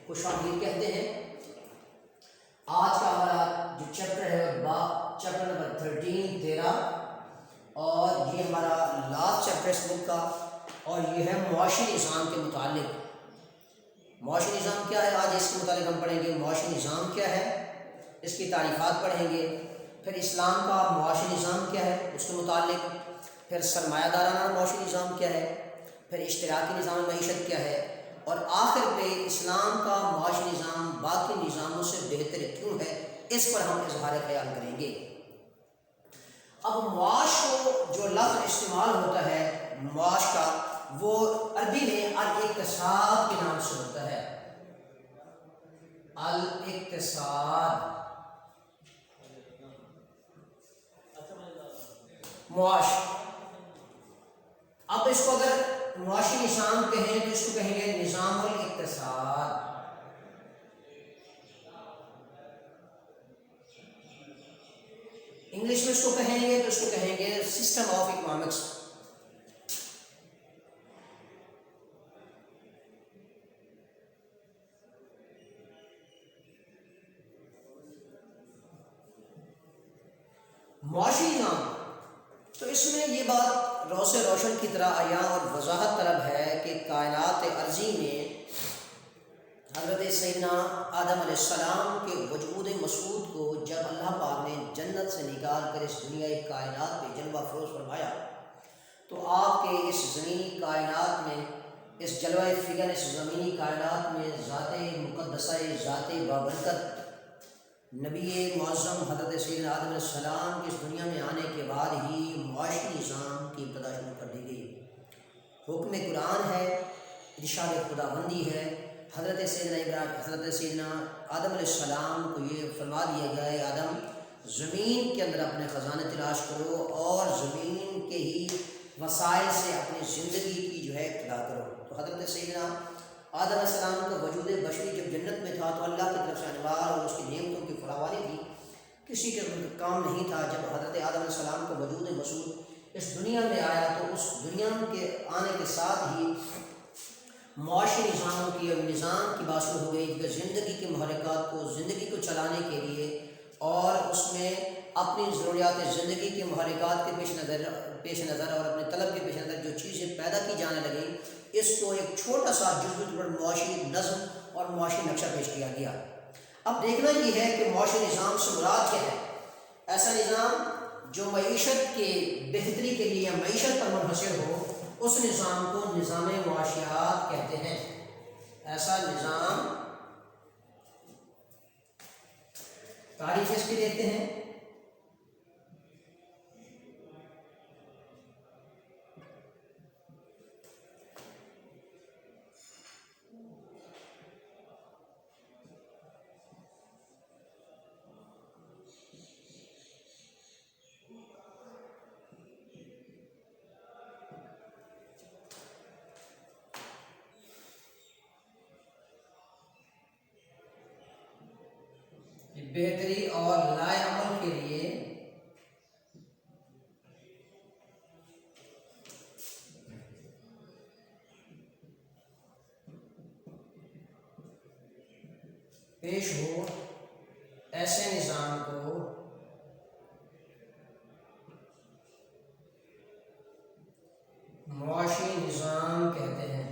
خوش آمدید کہتے ہیں۔ آج کا ہمارا جو چیپٹر ہے چیپٹر نمبر 13 اور یہ ہمارا لاسٹ چیپٹر اس بک کا، اور یہ ہے معاشی نظام کے متعلق۔ معاشی نظام کیا ہے، آج اس کے متعلق ہم پڑھیں گے۔ معاشی نظام کیا ہے، اس کی تعریفات پڑھیں گے۔ پھر اسلام کا معاشی نظام کیا ہے اس کے متعلق، پھر سرمایہ دارانہ معاشی نظام کیا ہے، پھر اشتراکی نظام معیشت کیا ہے، اور آخر پہ اسلام کا معاشی نظام باقی نظاموں سے بہتر کیوں ہے، اس پر ہم اظہار خیال کریں گے۔ اب معاش کو جو لفظ استعمال ہوتا ہے معاش کا، وہ عربی میں الاقتصاد کے نام سے ہوتا ہے۔ الاقتصاد، معاش۔ اب اس کو اگر معاشی نظام کہیں تو اس کو کہیں گے نظام الاقتصاد۔ انگلش میں اس کو کہیں گے تو اس کو کہیں گے سسٹم آف اکنامکس۔ معاشی نظام تو اس میں یہ بات روشن کی طرح عیاں اور وضاحت طلب ہے کہ کائنات ارضی میں حضرت سیدنا آدم علیہ السلام کے وجود مسعود کو جب اللہ پاک نے جنت سے نکال کر اس دنیا کائنات پہ جلوہ فروز فرمایا، تو آپ کے اس زمینی کائنات میں، اس جلوہ فکر اس زمینی کائنات میں ذات مقدسہ، ذات بابرکت نبی معظم حضرت سیدنا آدم علیہ السلام کی اس دنیا میں آنے کے بعد ہی معاشی نظام کی ابتدا شروع کر دی گئی۔ حکم قرآن ہے، ارشاد خداوندی ہے۔ حضرت سیدنا آدم علیہ السلام کو یہ فرما دیا گیا ہے، آدم زمین کے اندر اپنے خزانے تلاش کرو اور زمین کے ہی وسائل سے اپنی زندگی کی جو ہے ابتدا کرو۔ تو حضرت سیدنا آدم علیہ السلام کا وجود بشری جب جنت میں تھا تو اللہ کی طرف سے انوار اور اس کی نعمتوں کی فراوانی تھی، کسی کے کام نہیں تھا۔ جب حضرت آدم علیہ السلام کا وجود مسعود اس دنیا میں آیا تو اس دنیا کے آنے کے ساتھ ہی معاشی نظاموں کی اور نظام کی بات شروع ہو گئی کہ زندگی کے محرکات کو، زندگی کو چلانے کے لیے اور اس میں اپنی ضروریات زندگی کے محرکات کے پیش نظر اور اپنے طلب کے پیش نظر جو چیزیں پیدا کی جانے لگیں، اس کو ایک چھوٹا سا جزوی پر معاشی نظم اور معاشی نقشہ پیش کیا گیا۔ اب دیکھنا یہ ہے کہ معاشی نظام سے مراد کیا ہے۔ ایسا نظام جو معیشت کے بہتری کے لیے یا معیشت پر منحصر ہو، اس نظام کو نظام معاشیات کہتے ہیں۔ ایسا نظام، تعریف اس کی دیکھتے ہیں۔ بہتری اور لائے عمل کے لیے پیش ہو، ایسے نظام کو معاشی نظام کہتے ہیں۔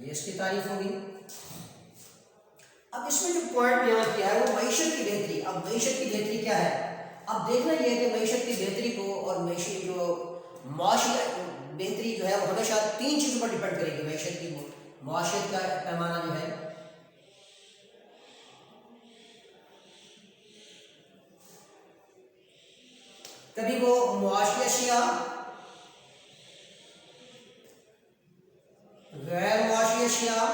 یہ اس کی تعریف ہوگی۔ اب اس میں جو پوائنٹ بیان کیا ہے وہ معیشت کی بہتری۔ اب معیشت کی بہتری کیا ہے؟ اب دیکھنا یہ ہے کہ معیشت کی بہتری کو اور معاشی بہتری جو ہے وہ ہمیشہ تین چیزوں پر ڈیپینڈ کرے گی۔ معیشت کی، معاشیت کا پیمانہ جو ہے کبھی وہ معاشی اشیاء، غیر معاشی اشیاء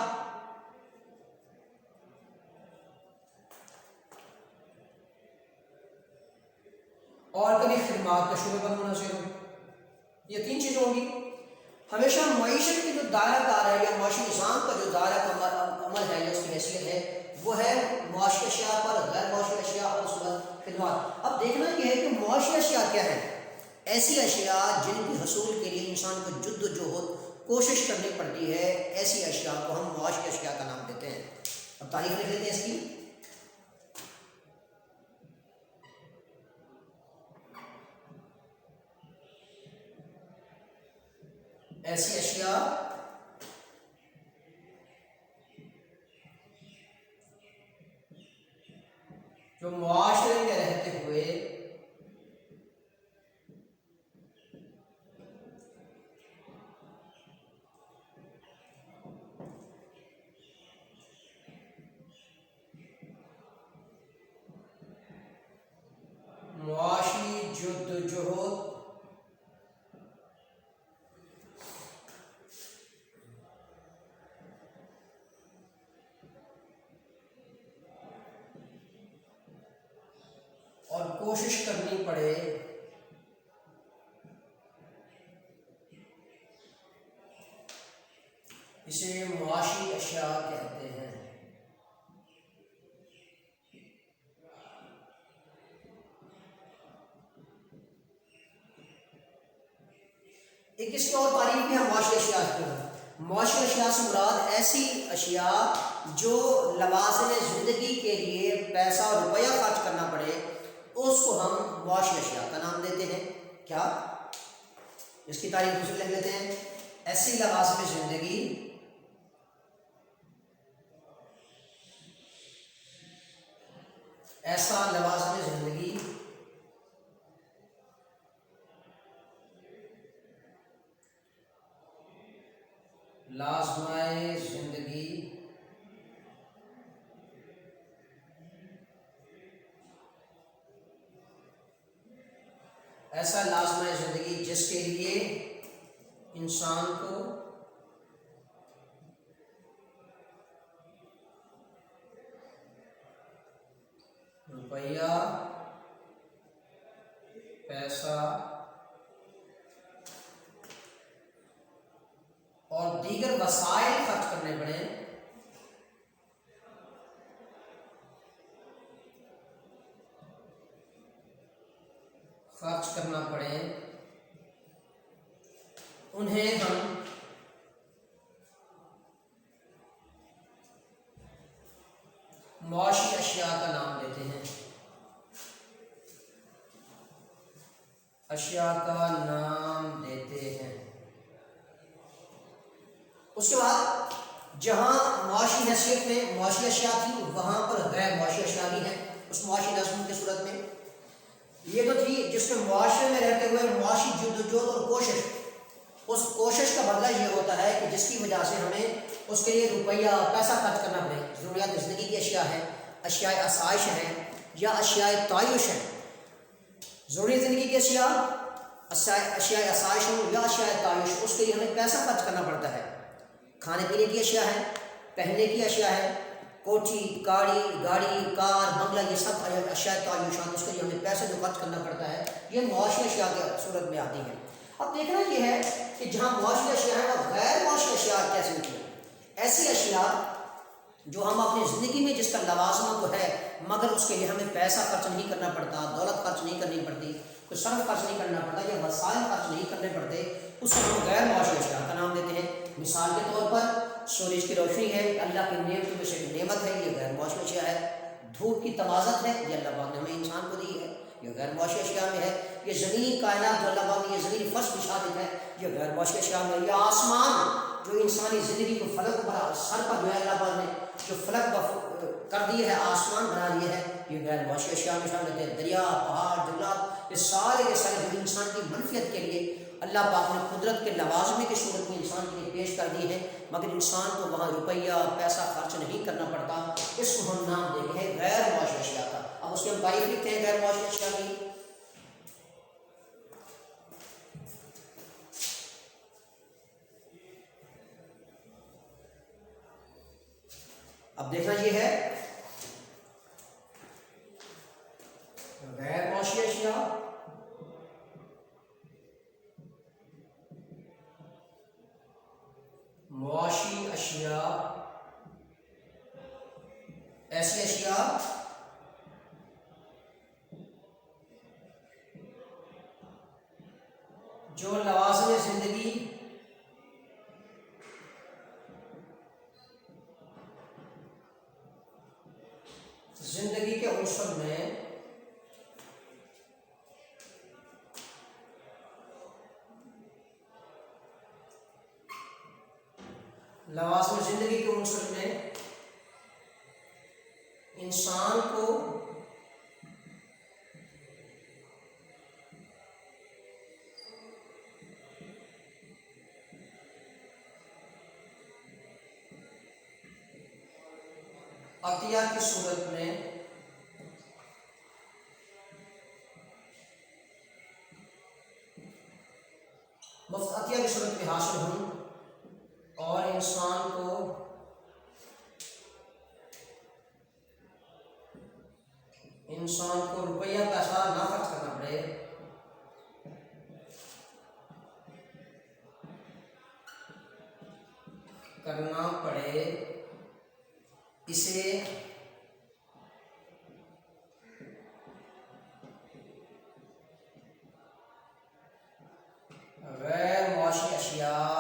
اور کبھی خدمات کا شعبے پر منحصر ہو۔ یہ تین چیزیں ہوں گی۔ ہمیشہ معیشت کی جو دائرہ کار ہے یا معاشی نظام کا جو دائرہ عمل ہے یا اس کی حیثیت ہے وہ ہے معاشی اشیاء پر، غیر معاشی اشیاء اور اس پر خدمات۔ اب دیکھنا یہ ہے کہ معاشی اشیاء کیا ہے؟ ایسی اشیاء جن کی حصول کے لیے انسان کو جد و جہد کوشش کرنی پڑتی ہے، ایسی اشیاء کو ہم معاشی اشیاء کا نام دیتے ہیں۔ اب تعریف لکھ لیتے ہیں اس کی۔ ایسی اشیاء جو معاشرے میں رہتے ہوئے معاشی جد و جہد اور کوشش کرنی پڑے اسے معاشی اشیاء کہتے ہیں۔ ایک اس کی اور تعریف بھی ہے معاشی اشیاء کی۔ معاشی اشیاء سے مراد ایسی اشیاء جو لوازم زندگی کے لیے پیسہ اور روپیہ خرچ کرنا پڑے، اس کو ہم معاشی اشیاء کا نام دیتے ہیں۔ کیا؟ اس کی تعریف دوسری لکھ لیتے ہیں۔ ایسی لوازم زندگی ایسا لوازم زندگی لازمۂ زندگی ایسا لازمۂ زندگی جس کے لیے انسان کو روپیہ، پیسہ اور دیگر وسائل خرچ کرنے پڑے، خرچ کرنا پڑے، انہیں ہم معاشی اشیاء کا نام دیتے ہیں۔ اشیاء کا نام دیتے ہیں۔ اس کے بعد جہاں معاشی حیثیت میں معاشی اشیاء تھی، وہاں پر غیر معاشی اشیاء بھی ہیں اس معاشی نظم کی صورت میں۔ یہ تو تھی جس میں معاشرے میں رہتے ہوئے معاشی جدوجہد اور کوشش، اس کوشش کا بدلہ یہ ہوتا ہے کہ جس کی وجہ سے ہمیں اس کے لیے روپیہ، پیسہ خرچ کرنا پڑے۔ ضروریات زندگی کی اشیاء ہیں، اشیاء آسائش ہیں یا اشیاء تعیش ہیں۔ ضروری زندگی کی اشیاء، اشیاء آسائش ہوں یا اشیاء تعیش، اس کے لیے ہمیں پیسہ خرچ کرنا پڑتا ہے۔ کھانے پینے کی اشیاء ہے، پہننے کی اشیاء ہے، کوٹھی، گاڑی، کار، بنگلہ، یہ سب اشیاء تعیشات، اس کے لیے ہمیں پیسہ جو خرچ کرنا پڑتا ہے، یہ معاشی اشیاء کی صورت میں آتی ہیں۔ اب دیکھنا یہ ہے کہ جہاں معاشی اشیاء ہیں اور غیر معاشی اشیاء کیسے ہوتی ہیں۔ ایسی اشیاء جو ہم اپنی زندگی میں جس کا لوازمہ تو ہے، مگر اس کے لیے ہمیں پیسہ خرچ نہیں کرنا پڑتا، دولت خرچ نہیں کرنی پڑتی، کوئی صرف خرچ نہیں کرنا پڑتا یا وسائل خرچ نہیں کرنے پڑتے، اس کو ہم غیر معاشی اشیاء کا نام دیتے ہیں۔ مثال کے طور پر سورج کی روشنی ہے، اللہ کی نعمتوں میں سے ایک نعمت ہے، یہ غیر معاشی اشیاء ہے۔ دھوپ کی توازن ہے، یہ اللہ پاک نے ہمیں انسان کو دی ہے، یہ غیر معاشی اشیاء میں ہے۔ یہ زمین کائنات جو اللہ پاک نے یہ زمین فرش بچھا دی ہے، یہ غیر معاشی اشیاء میں ہے۔ یہ آسمان جو انسانی زندگی کو فلک پر سر پر جو ہے اللہ پاک نے جو فلک کر دی ہے، آسمان بنا دیا ہے، یہ غیر معاشی اشیاء میں شامل ہوتے ہیں۔ دریا، پہاڑ، جنگلات، یہ سارے کے سارے جو انسان کی منفیت کے لیے اللہ پاک نے قدرت کے لوازمے کی صورت میں انسان کے لیے پیش کر دی ہے، مگر انسان کو وہاں روپیہ، پیسہ خرچ نہیں کرنا پڑتا۔ اس کو ہم نام دیتے ہیں غیر معاشی اشیاء کا۔ اب اس کے ہم تعریف لکھتے ہیں غیر معاشی اشیاء کی۔ اب دیکھنا یہ ہے غیر معاشی اشیاء معاشی اشیاء ایسی اشیاء جو لوازم زندگی زندگی کے عنصر میں لوازم زندگی کے عنصر میں انسان کو عطیہ کی صورت میں مفت عطیہ کی صورت میں حاصل ہوں اور انسان کو روپیہ پیسہ نہ خرچ کرنا پڑے، کرنا پڑے، اسے غیر معاشی اشیاء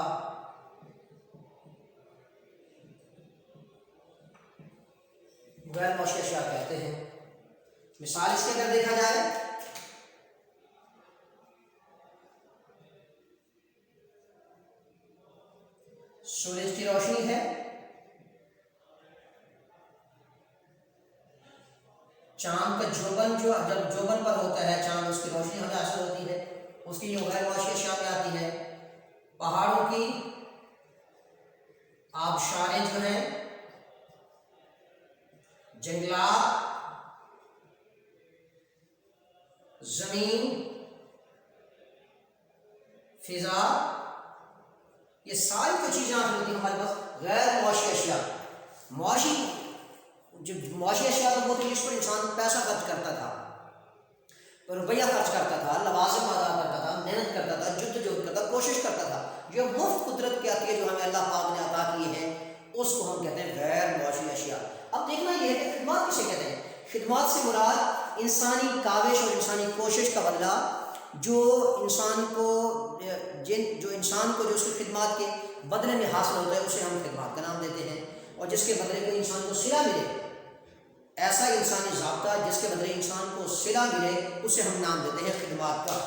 کہتے ہیں۔ مثال اس کے اگر دیکھا جائے سورج کی روشنی ہے، چاند کا جوبن جب جوبن پر ہوتا ہے چاند، اس کی روشنی ہمیں حاصل ہوتی ہے، اس کی جو غیر معاشی اشیاء میں آتی ہے۔ پہاڑوں کی آبشاریں جو ہیں، جنگلات، زمین، فضا، یہ ساری جو چیزیں حاصل ہوتی ہیں ہمارے پاس غیر معاشی اشیاء۔ معاشی اشیاء تو وہ تھی جس پر انسان پیسہ خرچ کرتا تھا، روپیہ خرچ کرتا تھا، لوازم ادا کرتا تھا، محنت کرتا تھا، جدوجہد کرتا، کوشش کرتا تھا۔ جو مفت قدرت کی عطیہ جو ہمیں اللہ پاک نے عطا کی ہے، اس کو ہم کہتے ہیں غیر معاشی اشیاء۔ اب دیکھنا یہ ہے کہ خدمات کسے کہتے ہیں؟ خدمات سے مراد انسانی کاوش اور انسانی کوشش کا بدلہ جو انسان کو جو اس کی خدمات کے بدلے میں حاصل ہوتا ہے، اسے ہم خدمات کا نام دیتے ہیں۔ اور جس کے بدلے میں انسان کو صلہ ملے، ایسا انسانی ضابطہ جس کے بدلے انسان کو صلہ ملے، اسے ہم نام دیتے ہیں خدمات کا۔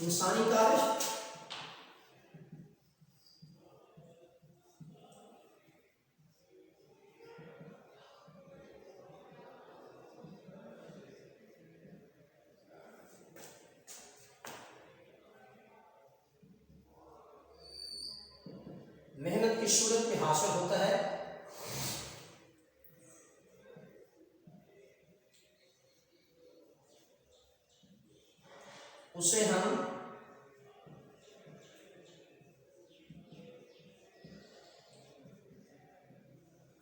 انسانی کاوش، محنت کی صورت میں حاصل ہوتا ہے، اسے ہم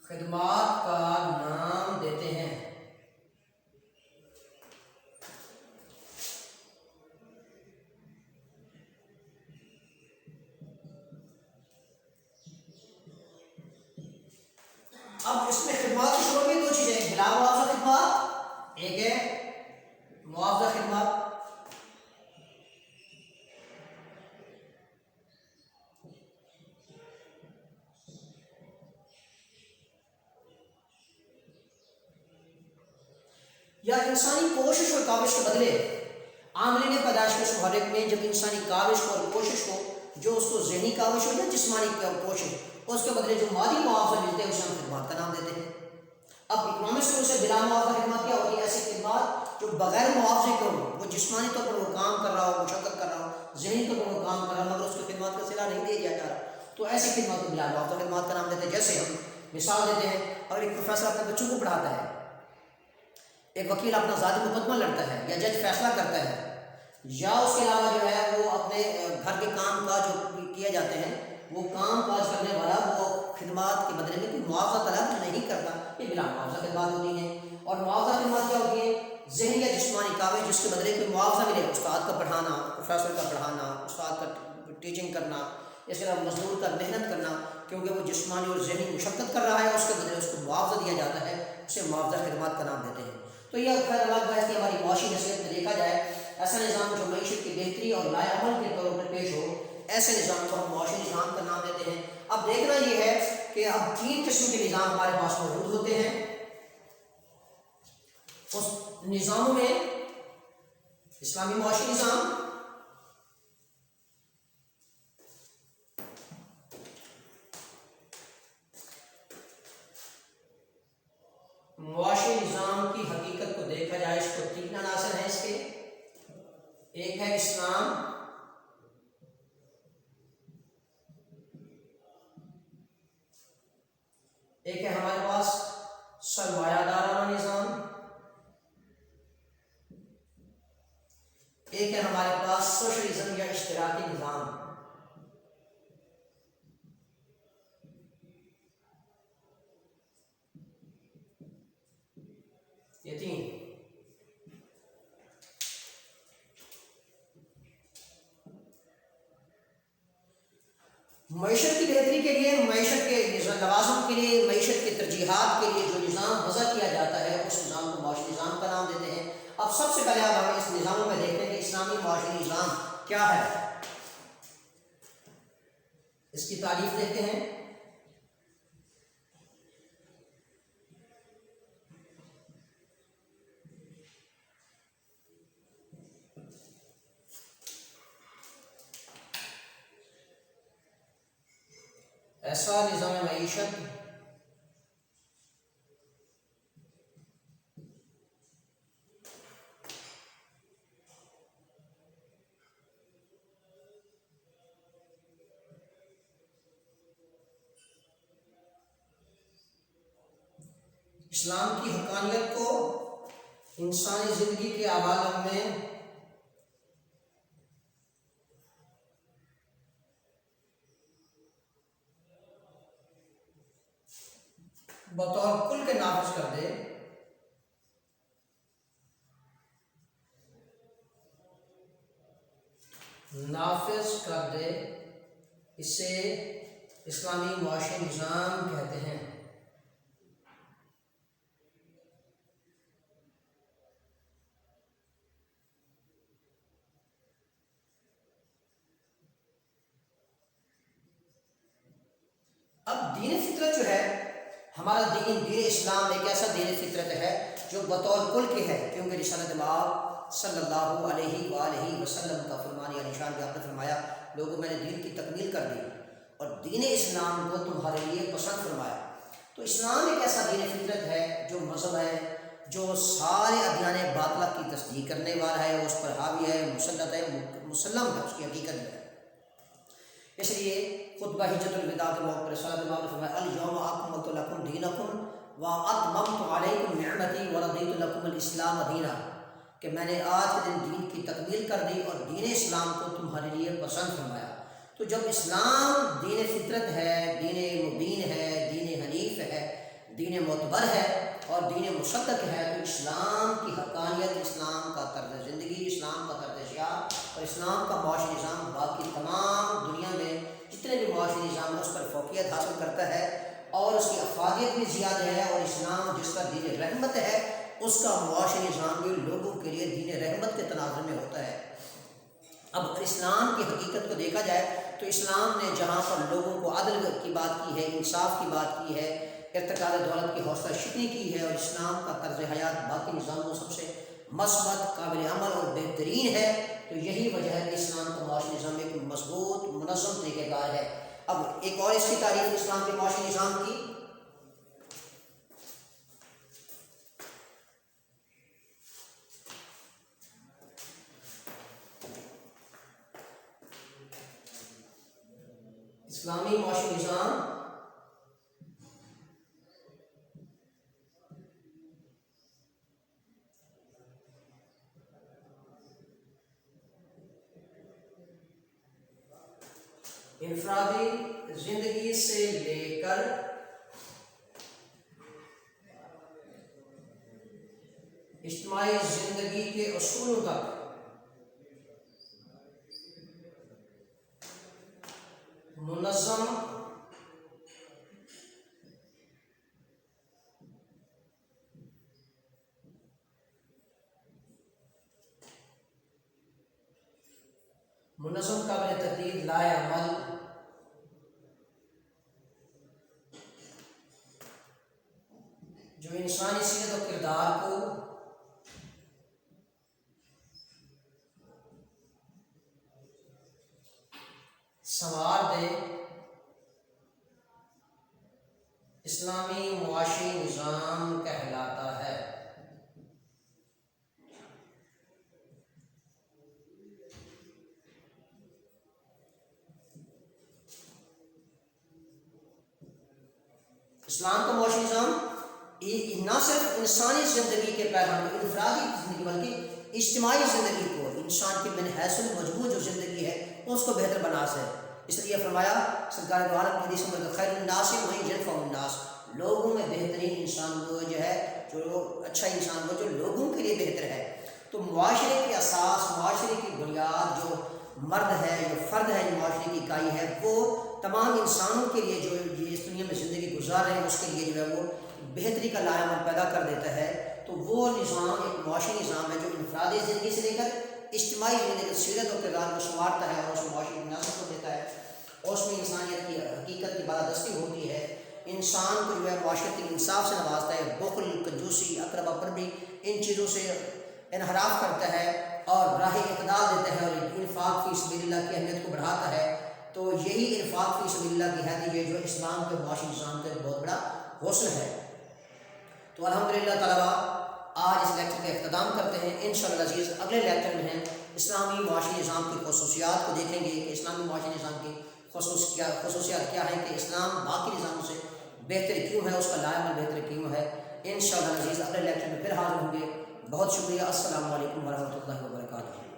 خدمات کا نام دیتے ہیں۔ اب اس میں خدمات کی شروع میں دو چیزیں ہیں، بلا معاوضہ خدمات، ایک ہے معاوضہ خدمات۔ یا انسانی کوشش اور کاوش کے بدلے عاملین پیدائش کے محرک میں جب انسانی کاوش اور کوشش ہو، جو اس کو ذہنی کاوش ہو یا جسمانی کوشش، اس کے بدلے جو مالی معاوضہ ملتے ہیں اسے ہم خدمات کا نام دیتے ہیں۔ اب اکنامکس میں اسے بلا معاوضہ خدمات کیا ہوتی ہے؟ ایسی خدمات جو بغیر معاوضے کے ہو، وہ جسمانی طور پر وہ کام کر رہا ہو، مشقت کر رہا ہو، ذہنی طور پر وہ کام کر رہا ہو، مگر اس کی خدمات کا صلہ نہیں دیا جا رہا، تو ایسی خدمات کو بلا معاوضہ خدمات کا نام دیتے ہیں۔ جیسے ہم مثال دیتے ہیں، اگر ایک پروفیسر اپنے بچوں کو پڑھاتا ہے، ایک وکیل اپنا ذاتی مقدمہ لڑتا ہے، یا جج فیصلہ کرتا ہے، یا اس کے علاوہ جو ہے وہ اپنے گھر کے کام کاج جو کیے جاتے ہیں، وہ کام کاج کرنے والا وہ خدمات کے بدلے میں کوئی معاوضہ طلب نہیں کرتا، یہ بلا معاوضہ خدمات ہوتی ہیں۔ اور معاوضہ خدمات کیا ہوتی ہیں؟ ذہنی یا جسمانی کاوش جس کے بدلے کوئی معاوضہ ملے، استاد کا پڑھانا، پروفیسر کا پڑھانا، استاد کا ٹیچنگ کرنا، اس کے علاوہ مزدور کا محنت کرنا، کیونکہ وہ جسمانی اور ذہنی مشقت کر رہا ہے، اس کے بدلے اس کو معاوضہ دیا جاتا ہے، اسے معاوضہ خدمات کا نام دیتے ہیں۔ تو یہ خیر الگ بحث کہ ہماری معاشی نصیحت میں دیکھا جائے ایسا نظام جو معیشت کی بہتری اور لائے عمل کے طور پر پیش ہو، ایسے نظام کو ہم معاشی نظام کا نام دیتے ہیں۔ اب دیکھنا یہ ہے کہ اب 3 قسم کے نظام ہمارے پاس موجود ہوتے ہیں۔ اس نظاموں میں اسلامی معاشی نظام، معاشی نظام کی حقیقت کو دیکھا جائے اس کو 3 عناصر ہیں اس کے۔ ایک ہے اسلام، ایک ہے ہمارے پاس سرمایہ دارانہ نظام، ایک ہے ہمارے پاس سوشلزم یا اشتراکی نظام۔ یہ 3۔ معیشت کی بہتری کے لیے، معیشت کے لوازم کے لیے، معیشت کی ترجیحات کے لیے جو نظام وضع کیا جاتا ہے اس نظام کو معاشی نظام کا نام دیتے ہیں۔ اب سب سے پہلے آپ ہمیں اس نظاموں میں دیکھتے ہیں کہ اسلامی معاشی نظام کیا ہے، اس کی تعریف دیکھتے ہیں۔ ایسا نظام معیشت اسلام کی حقانیت کو انسانی زندگی کے عوالم میں بطور کل کے نافذ کر دے، اسے اسلامی معاشی نظام کہتے ہیں۔ اب دین فطرت جو ہے، ہمارا دین اسلام ایک ایسا دین فطرت ہے جو بطور کل کے ہے، کیونکہ رسالت مآب صلی اللہ علیہ وآلہ وسلم کا فرمان علی شان بھی آپ نے فرمایا، لوگوں میں نے دین کی تکمیل کر دی اور دین اسلام کو تمہارے لیے پسند فرمایا۔ تو اسلام ایک ایسا دین فطرت ہے جو مذہب ہے جو سارے ادیان باطلہ کی تصدیق کرنے والا ہے، اس پر حاوی ہے، مسلط ہے، مسلم ہے، اس کی حقیقت ہے۔ اس لیے خطبہ حجت الوداع کے موقع پر صلی اللہ علیہ وسلم نے فرمایا الیوم اکملت لکم دینکم واتممت علیکم نعمتی ورضیت لکم الاسلام دینا، کہ میں نے آج کے دن دین کی تکمیل کر دی اور دین اسلام کو تمہارے لیے پسند فرمایا۔ تو جب اسلام دین فطرت ہے، دین مبین ہے، دین حنیف ہے، دین معتبر ہے اور دین مصدق ہے، تو اسلام کی حقانیت، اسلام کا طرز زندگی، اسلام کا طرز حیات اور اسلام کا معاشی نظام باقی تمام دنیا میں جتنے بھی معاشی نظام اس پر فوقیت حاصل کرتا ہے اور اس کی افادیت بھی زیادہ ہے، اور اسلام جس کا دین رحمت ہے اس کا معاشی نظام بھی لوگوں کے لیے دین رحمت کے تناظر میں ہوتا ہے۔ اب اگر اسلام کی حقیقت کو دیکھا جائے تو اسلام نے جہاں پر لوگوں کو عدل کی بات کی ہے، انصاف کی بات کی ہے، ارتقاء دولت کی حوصلہ شکنی کی ہے، اور اسلام کا طرز حیات باقی نظاموں سب سے مثبت، قابل عمل اور بہترین ہے، تو یہی وجہ ہے کہ اسلام کا معاشی نظام ایک مضبوط منظم طریقہ کار ہے۔ اب ایک اور اس کی تعریف اسلام کے معاشی نظام کی، اسلامی معاشی نظام انفرادی زندگی سے لے کر اجتماعی زندگی کے اصولوں تک منظم قابل تقلید لائے عمل جو انسانی سیرت و کردار کو سنوار دے، اسلامی معاشی نظام کہلاتا ہے۔ اسلام کا معاشی نظام نہ صرف انسانی زندگی کے پیغام، انفرادی زندگی، بلکہ اجتماعی زندگی کو، انسان کی من حیث المجموع جو زندگی ہے اس کو بہتر بنا سے۔ اس لیے فرمایا سرکار دو عالم کی حدیث میں خیر الناس من ينفع الناس، لوگوں میں بہترین انسان وہ جو ہے، جو اچھا انسان وہ جو لوگوں کے لیے بہتر ہے۔ تو معاشرے کے اساس، معاشرے کی بنیاد جو مرد ہے، جو فرد ہے، جو معاشرے کی اکائی ہے، وہ تمام انسانوں کے لیے جو اس دنیا میں زندگی گزار رہے ہیں اس کے لیے جو ہے وہ بہتری کا لائحہ عمل پیدا کر دیتا ہے۔ تو وہ نظام ایک معاشی نظام ہے جو انفرادی زندگی سے لے کر اجتماعی زندگی سیرت و کردار کو سنوارتا ہے اور اس معاشی مناسب کو دیتا ہے، اور اس میں انسانیت کی حقیقت کی بالادستی ہوتی ہے۔ انسان کو جو ہے معاشرتی انصاف سے نوازتا ہے، بخل، کنجوسی، اقربا پربی، ان چیزوں سے انحراف کرتا ہے اور راہ اعتدال دیتا ہے، اور انفاق فی سبیل اللہ کی اہمیت کو بڑھاتا ہے۔ تو یہی انفاق فی سبیل اللہ کی حیثیت یہ جو اسلام کے معاشی نظام کا ایک بہت بڑا حسن ہے۔ تو الحمدللہ طلباء آج اس لیکچر کا اختتام کرتے ہیں۔ انشاءاللہ عزیز اگلے لیکچر میں ہم اسلامی معاشی نظام کی خصوصیات کو دیکھیں گے کہ اسلامی معاشی نظام کی خصوصیات کیا ہیں، کہ اسلام باقی نظاموں سے بہتر کیوں ہے، اس کا لائحہ عمل بہتر کیوں ہے۔ انشاءاللہ عزیز اگلے لیکچر میں پھر حاضر ہوں گے۔ بہت شکریہ۔ السلام علیکم ورحمۃ اللہ وبرکاتہ۔